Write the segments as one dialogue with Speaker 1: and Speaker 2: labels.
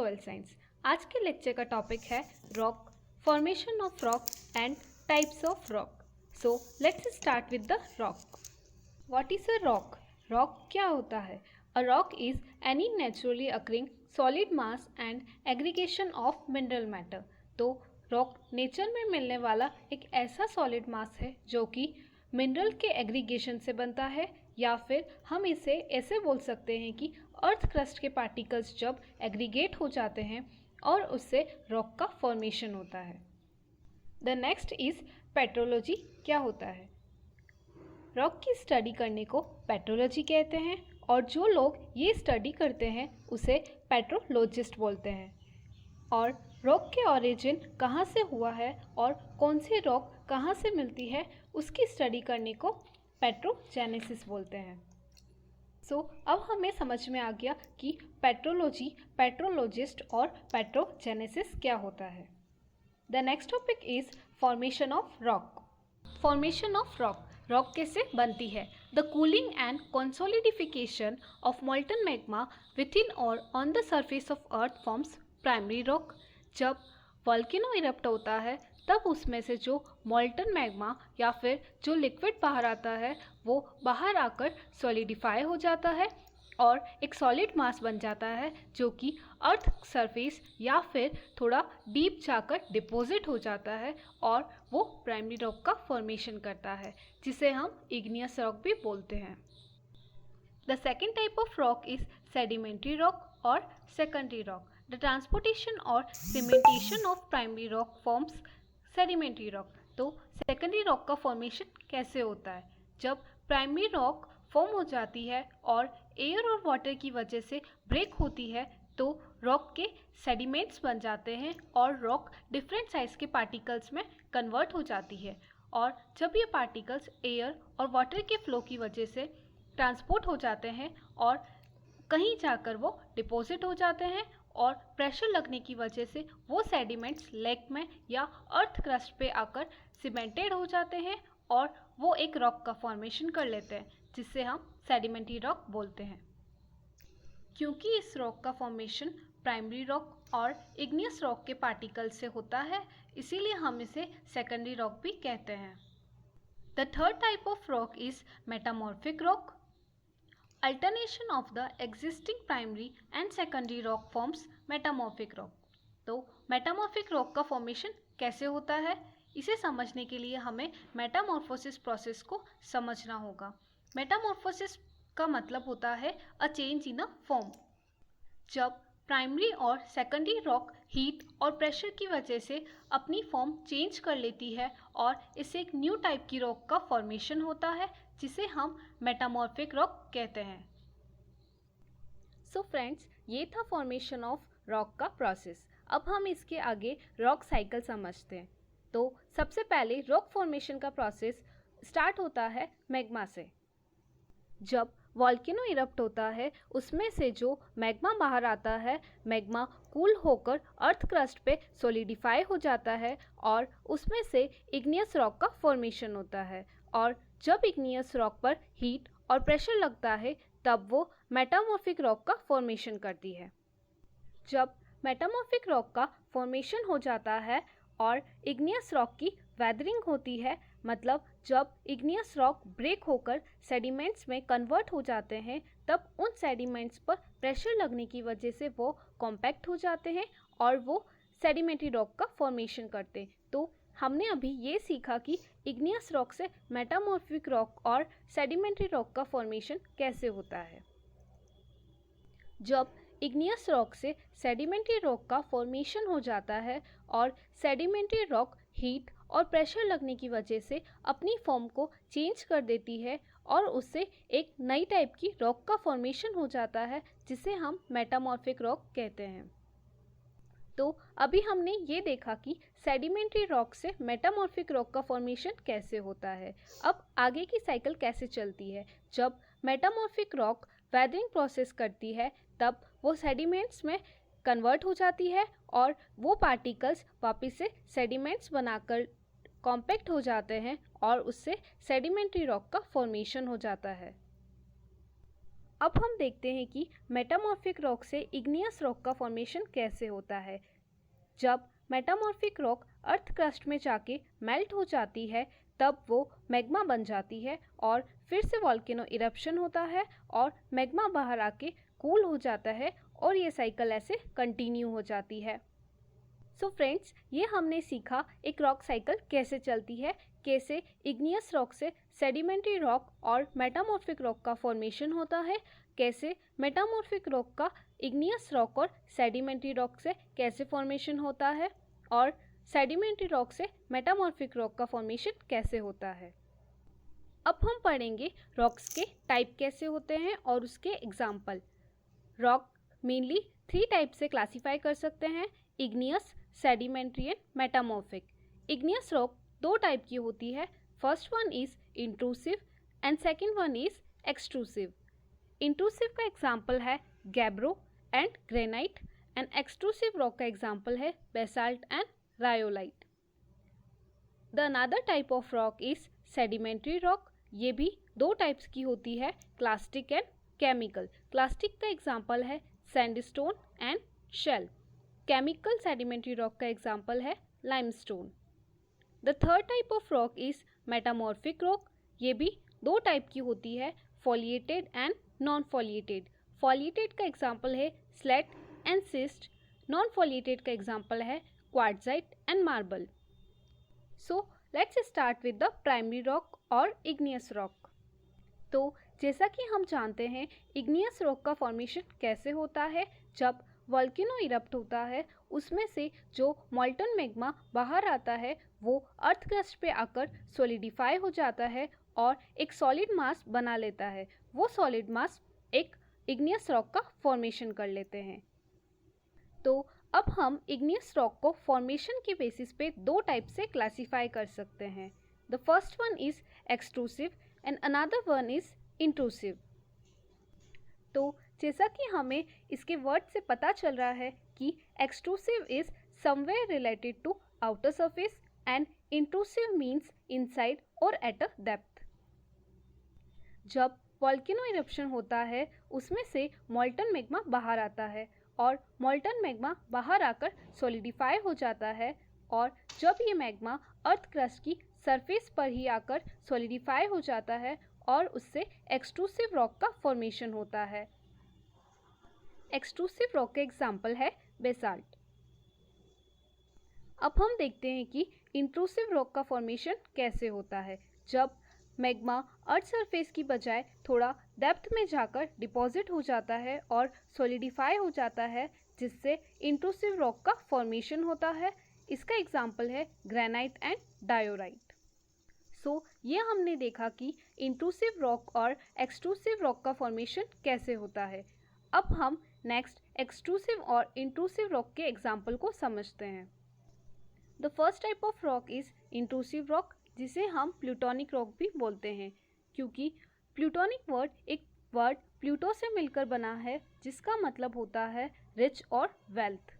Speaker 1: Soil science. आज के lecture का टॉपिक है rock, formation of rock and types of rock. So let's start with the rock. What is a rock? Rock क्या होता है? A rock is any naturally occurring solid mass and aggregation of mineral matter. तो rock nature में मिलने वाला एक ऐसा solid मास है जो कि मिनरल के एग्रीगेशन से बनता है, या फिर हम इसे ऐसे बोल सकते हैं कि अर्थ क्रस्ट के पार्टिकल्स जब एग्रीगेट हो जाते हैं और उससे रॉक का फॉर्मेशन होता है। The next is petrology. क्या होता है? रॉक की स्टडी करने को पेट्रोलॉजी कहते हैं और जो लोग ये स्टडी करते हैं उसे पेट्रोलॉजिस्ट बोलते हैं। और रॉक के ओरिजिन कहाँ से हुआ है और कौन सी रॉक कहाँ से मिलती है उसकी स्टडी करने को पेट्रोजेनेसिस बोलते हैं। सो अब हमें समझ में आ गया कि पेट्रोलॉजी, पेट्रोलॉजिस्ट और पेट्रोजेनेसिस क्या होता है। The next topic is formation of rock. Formation of rock, rock कैसे बनती है? The cooling and consolidification of molten magma within और on the surface of earth forms primary rock. जब वॉल्केनो इरप्ट होता है तब उसमें से जो मोल्टन मैग्मा या फिर जो लिक्विड बाहर आता है वो बाहर आकर सॉलिडिफाई हो जाता है और एक सॉलिड मास बन जाता है जो कि अर्थ सरफेस या फिर थोड़ा डीप जाकर डिपॉजिट हो जाता है और वो प्राइमरी रॉक का फॉर्मेशन करता है, जिसे हम इग्नियस रॉक भी बोलते हैं। The second type of rock is sedimentary rock और सेकेंडरी रॉक। The transportation और cementation of primary rock forms sedimentary rock। तो secondary rock का formation कैसे होता है? जब primary rock फॉर्म हो जाती है और एयर और वाटर की वजह से ब्रेक होती है तो रॉक के सेडिमेंट्स बन जाते हैं और रॉक डिफरेंट साइज के पार्टिकल्स में कन्वर्ट हो जाती है। और जब ये पार्टिकल्स एयर और वाटर के फ्लो की वजह से ट्रांसपोर्ट हो जाते हैं और कहीं जाकर वो डिपॉजिट हो जाते हैं और प्रेशर लगने की वजह से वो सेडिमेंट्स लेक में या अर्थ क्रस्ट पे आकर सीमेंटेड हो जाते हैं और वो एक रॉक का फॉर्मेशन कर लेते हैं, जिससे हम सेडिमेंट्री रॉक बोलते हैं। क्योंकि इस रॉक का फॉर्मेशन प्राइमरी रॉक और इग्नियस रॉक के पार्टिकल से होता है, इसीलिए हम इसे सेकेंडरी रॉक भी कहते हैं। The third type of rock is metamorphic rock. Alternation of the existing primary and secondary rock forms metamorphic rock. तो मेटामॉर्फिक रॉक का फॉर्मेशन कैसे होता है, इसे समझने के लिए हमें मेटामॉर्फोसिस प्रोसेस को समझना होगा। मेटामॉर्फोसिस का मतलब होता है a change in a form. जब प्राइमरी और सेकेंडरी रॉक हीट और प्रेशर की वजह से अपनी फॉर्म चेंज कर लेती है और इससे एक न्यू टाइप की रॉक का फॉर्मेशन होता है, जिसे हम मेटामॉर्फिक रॉक कहते हैं। सो फ्रेंड्स, ये था फॉर्मेशन ऑफ रॉक का प्रोसेस। अब हम इसके आगे रॉक साइकिल समझते हैं। तो सबसे पहले रॉक फॉर्मेशन का प्रोसेस स्टार्ट होता है मैग्मा से। जब वॉल्केनो इरप्ट होता है उसमें से जो मैग्मा बाहर आता है, मैग्मा कूल होकर अर्थ क्रस्ट पे सॉलिडिफाई हो जाता है और उसमें से इग्नियस रॉक का फॉर्मेशन होता है। और जब इग्नियस रॉक पर हीट और प्रेशर लगता है तब वो मेटामॉर्फिक रॉक का फॉर्मेशन करती है। जब मेटामॉर्फिक रॉक का फॉर्मेशन हो जाता है और इग्नियस रॉक की वेदरिंग होती है, मतलब जब इग्नियस रॉक ब्रेक होकर सेडिमेंट्स में कन्वर्ट हो जाते हैं, तब उन सेडिमेंट्स पर प्रेशर लगने की वजह से वो कॉम्पैक्ट हो जाते हैं और वो सेडिमेंट्री रॉक का फॉर्मेशन करते हैं। तो हमने अभी ये सीखा कि इग्नियस रॉक से मेटामॉर्फिक रॉक और सेडिमेंट्री रॉक का फॉर्मेशन कैसे होता है। जब इग्नियस रॉक से सेडिमेंट्री रॉक का फॉर्मेशन हो जाता है और सेडिमेंट्री रॉक हीट और प्रेशर लगने की वजह से अपनी फॉर्म को चेंज कर देती है और उससे एक नई टाइप की रॉक का फॉर्मेशन हो जाता है, जिसे हम मेटामॉर्फिक रॉक कहते हैं। तो अभी हमने ये देखा कि सेडिमेंट्री रॉक से मेटामॉर्फिक रॉक का फॉर्मेशन कैसे होता है। अब आगे की साइकिल कैसे चलती है? जब मेटामॉर्फिक रॉक वेदरिंग प्रोसेस करती है तब वो सेडिमेंट्स में कन्वर्ट हो जाती है और वो पार्टिकल्स वापस से सेडिमेंट्स बनाकर कॉम्पैक्ट हो जाते हैं और उससे सेडिमेंट्री रॉक का फॉर्मेशन हो जाता है। अब हम देखते हैं कि मेटामॉर्फिक रॉक से इग्नियस रॉक का फॉर्मेशन कैसे होता है। जब मेटामॉर्फिक रॉक अर्थ क्रस्ट में जाके मेल्ट हो जाती है तब वो मैग्मा बन जाती है और फिर से वॉल्केनो इरप्शन होता है और मैग्मा बाहर आके कूल हो जाता है और ये साइकिल ऐसे कंटिन्यू हो जाती है। सो फ्रेंड्स, ये हमने सीखा एक रॉक साइकिल कैसे चलती है, कैसे इग्नियस रॉक से सेडिमेंट्री रॉक और मेटामॉर्फिक रॉक का फॉर्मेशन होता है, कैसे मेटामॉर्फिक रॉक का इग्नियस रॉक और सेडिमेंट्री रॉक से कैसे फॉर्मेशन होता है और सेडिमेंट्री रॉक से मेटामॉर्फिक रॉक का फॉर्मेशन कैसे होता है। अब हम पढ़ेंगे रॉक्स के टाइप कैसे होते हैं और उसके एग्जाम्पल। रॉक मेनली 3 टाइप से क्लासीफाई कर सकते हैं, igneous, sedimentary and metamorphic. Igneous rock 2 type की होती है। First one is intrusive and second one is extrusive. Intrusive का एग्जाम्पल है gabbro and granite and extrusive rock का एग्जाम्पल है basalt and rhyolite. The another type of rock is sedimentary rock. ये भी 2 types की होती है, क्लास्टिक एंड केमिकल। क्लास्टिक का एग्जाम्पल है sandstone and shale. Chemical sedimentary rock का एग्जाम्पल है limestone. The third type of rock is metamorphic rock. ये भी 2 टाइप की होती है, फॉलिएटेड एंड नॉन फॉलिएटेड। फॉलिएटेड का एग्जाम्पल है स्लेट एंड सिस्ट। नॉन फॉलिएटेड का एग्जाम्पल है quartzite and marble. So let's start with the primary rock और इग्नियस रॉक। तो जैसा कि हम जानते हैं इग्नियस रॉक का फॉर्मेशन कैसे होता है। जब वॉल्केनो इरप्ट होता है उसमें से जो मॉल्टन मैग्मा बाहर आता है वो अर्थ क्रस्ट पे आकर सॉलिडिफाई हो जाता है और एक सॉलिड मास बना लेता है। वो सॉलिड मास एक इग्नियस रॉक का फॉर्मेशन कर लेते हैं। तो अब हम इग्नियस रॉक को फॉर्मेशन के बेसिस पे 2 टाइप से क्लासीफाई कर सकते हैं। The first one is extrusive and another one is intrusive. तो जैसा कि हमें इसके वर्ड से पता चल रहा है कि extrusive is somewhere related to outer surface and intrusive means inside और एट अ डेप्थ। जब वॉल्केनो इरप्शन होता है उसमें से मॉल्टन मैग्मा बाहर आता है और मॉल्टन मैग्मा बाहर आकर सॉलिडिफाई हो जाता है और जब ये मैग्मा अर्थ क्रस्ट की सरफेस पर ही आकर सॉलिडिफाई हो जाता है और उससे एक्सट्रूसिव रॉक का फॉर्मेशन होता है। एक्सट्रूसिव रॉक का एग्जाम्पल है बेसाल्ट। अब हम देखते हैं कि इंट्रूसिव रॉक का फॉर्मेशन कैसे होता है। जब मैग्मा अर्थ सरफेस की बजाय थोड़ा डेप्थ में जाकर डिपॉजिट हो जाता है और सॉलिडिफाई हो जाता है जिससे इंट्रूसिव रॉक का फॉर्मेशन होता है। इसका एग्जाम्पल है ग्रेनाइट एंड डायोराइट। सो ये हमने देखा कि इंट्रूसिव रॉक और एक्सट्रूसिव रॉक का फॉर्मेशन कैसे होता है। अब हम नेक्स्ट एक्सट्रूसिव और इंट्रूसिव रॉक के एग्जाम्पल को समझते हैं। The first type of rock is intrusive rock, जिसे हम प्लूटोनिक रॉक भी बोलते हैं क्योंकि प्लूटोनिक वर्ड एक वर्ड प्लूटो से मिलकर बना है जिसका मतलब होता है रिच और वेल्थ।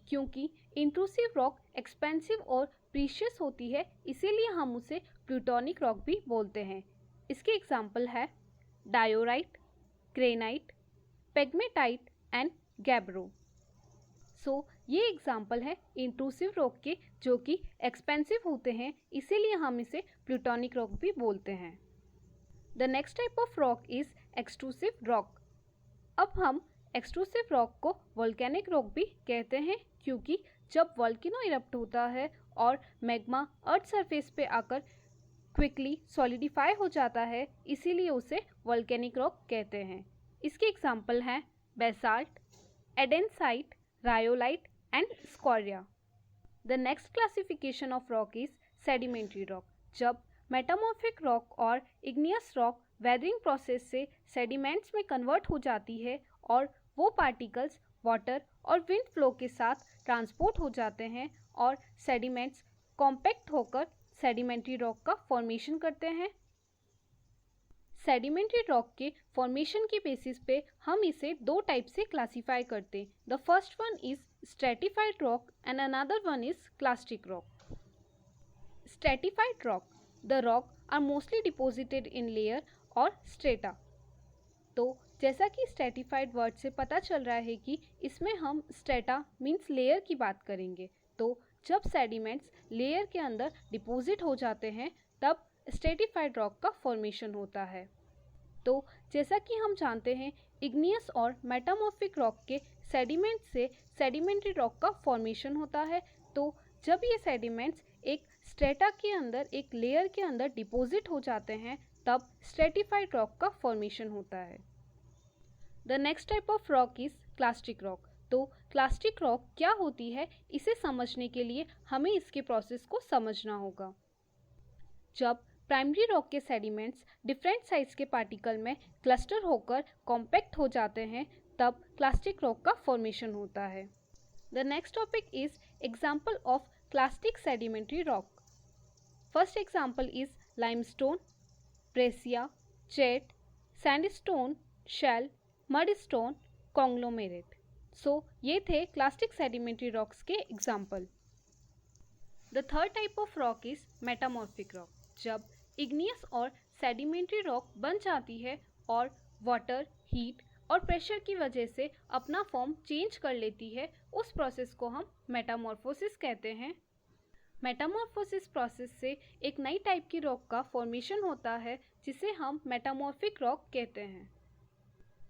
Speaker 1: क्योंकि इंट्रूसिव रॉक एक्सपेंसिव और प्रीशियस होती है इसीलिए हम उसे प्लूटोनिक रॉक भी बोलते हैं। इसके एग्जाम्पल है diorite, granite, pegmatite and gabbro. So ये एग्जाम्पल है इंट्रूसिव रॉक के जो कि एक्सपेंसिव होते हैं इसीलिए हम इसे प्लूटोनिक रॉक भी बोलते हैं। The next type of rock is extrusive rock. अब हम एक्सट्रूसिव रॉक को वोल्केनिक रॉक भी कहते हैं क्योंकि जब वॉल्केनो इरप्ट होता है और मैग्मा अर्थ सरफेस पे आकर क्विकली सॉलिडिफाई हो जाता है इसीलिए उसे वोल्केनिक रॉक कहते हैं। इसके एग्जाम्पल हैं basalt, एडेनसाइट, rhyolite and scoria. The next classification of rock is sedimentary rock. जब मेटामॉर्फिक रॉक और इग्नियस रॉक वेदरिंग प्रोसेस से सेडिमेंट्स में कन्वर्ट हो जाती है और वो पार्टिकल्स वाटर और विंड फ्लो के साथ ट्रांसपोर्ट हो जाते हैं और सेडिमेंट्स कॉम्पैक्ट होकर सेडिमेंट्री रॉक का फॉर्मेशन करते हैं। सेडिमेंट्री रॉक के फॉर्मेशन के बेसिस पे हम इसे 2 टाइप से क्लासीफाई करते हैं। The first one is stratified rock and another one is clastic rock. Stratified rock, the rock are mostly deposited in layer और स्ट्रेटा। तो जैसा कि स्ट्रेटिफाइड वर्ड से पता चल रहा है कि इसमें हम स्ट्रेटा मीन्स लेयर की बात करेंगे। तो जब सेडिमेंट्स लेयर के अंदर डिपॉजिट हो जाते हैं तब स्ट्रेटिफाइड रॉक का फॉर्मेशन होता है। तो जैसा कि हम जानते हैं इग्नियस और मेटामॉर्फिक रॉक के सेडिमेंट से सेडिमेंट्री रॉक का फॉर्मेशन होता है। तो जब ये सेडिमेंट्स एक स्ट्रेटा के अंदर एक लेयर के अंदर डिपॉजिट हो जाते हैं तब स्ट्रेटिफाइड रॉक का फॉर्मेशन होता है। The next type of rock is clastic rock. तो क्लास्टिक रॉक क्या होती है इसे समझने के लिए हमें इसके प्रोसेस को समझना होगा। जब प्राइमरी रॉक के सेडिमेंट्स डिफरेंट साइज के पार्टिकल में क्लस्टर होकर कॉम्पैक्ट हो जाते हैं तब क्लास्टिक रॉक का फॉर्मेशन होता है। The next topic is example of clastic sedimentary rock. First example is limestone, breccia, chert, sandstone, shale, mudstone, conglomerate. So ये थे क्लास्टिक सेडिमेंट्री रॉक्स के example. The third type of rock is metamorphic rock. जब igneous और sedimentary rock बन जाती है और water, heat और प्रेशर की वजह से अपना फॉर्म चेंज कर लेती है, उस प्रोसेस को हम मेटामॉर्फोसिस कहते हैं। मेटामॉर्फोसिस प्रोसेस से एक नई टाइप की रॉक का फॉर्मेशन होता है जिसे हम मेटामॉर्फिक रॉक कहते हैं।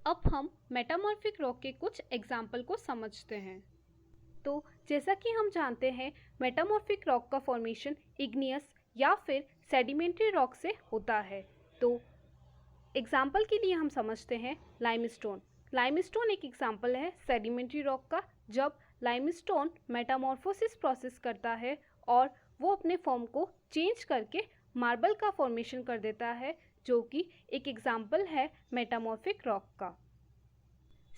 Speaker 1: अब हम मेटामॉर्फिक रॉक के कुछ एग्जाम्पल को समझते हैं। तो जैसा कि हम जानते हैं मेटामॉर्फिक रॉक का फॉर्मेशन इग्नियस या फिर सेडिमेंट्री रॉक से होता है। तो एग्जाम्पल के लिए हम समझते हैं लाइमस्टोन। लाइमस्टोन एक एग्जाम्पल है सेडिमेंट्री रॉक का। जब लाइमस्टोन मेटामॉर्फोसिस प्रोसेस करता है और वो अपने फॉर्म को चेंज करके मार्बल का फॉर्मेशन कर देता है, जो कि एक एग्जाम्पल है मेटामॉर्फिक रॉक का।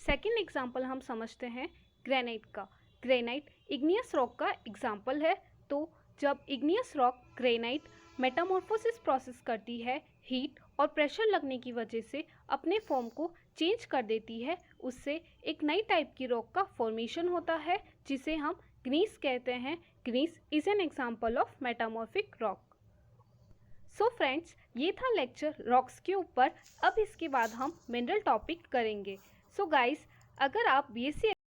Speaker 1: सेकेंड एग्जाम्पल हम समझते हैं ग्रेनाइट का। ग्रेनाइट इग्नियस रॉक का एग्जाम्पल है। तो जब igneous rock granite Metamorphosis process करती है, हीट और प्रेशर लगने की वजह से अपने फॉर्म को चेंज कर देती है, उससे एक नई टाइप की रॉक का फॉर्मेशन होता है जिसे हम ग्नीस कहते हैं। Gneiss is an example of metamorphic rock. So friends, ये था लेक्चर रॉक्स के ऊपर। अब इसके बाद हम मिनरल टॉपिक करेंगे। सो गाइस, अगर आप BSc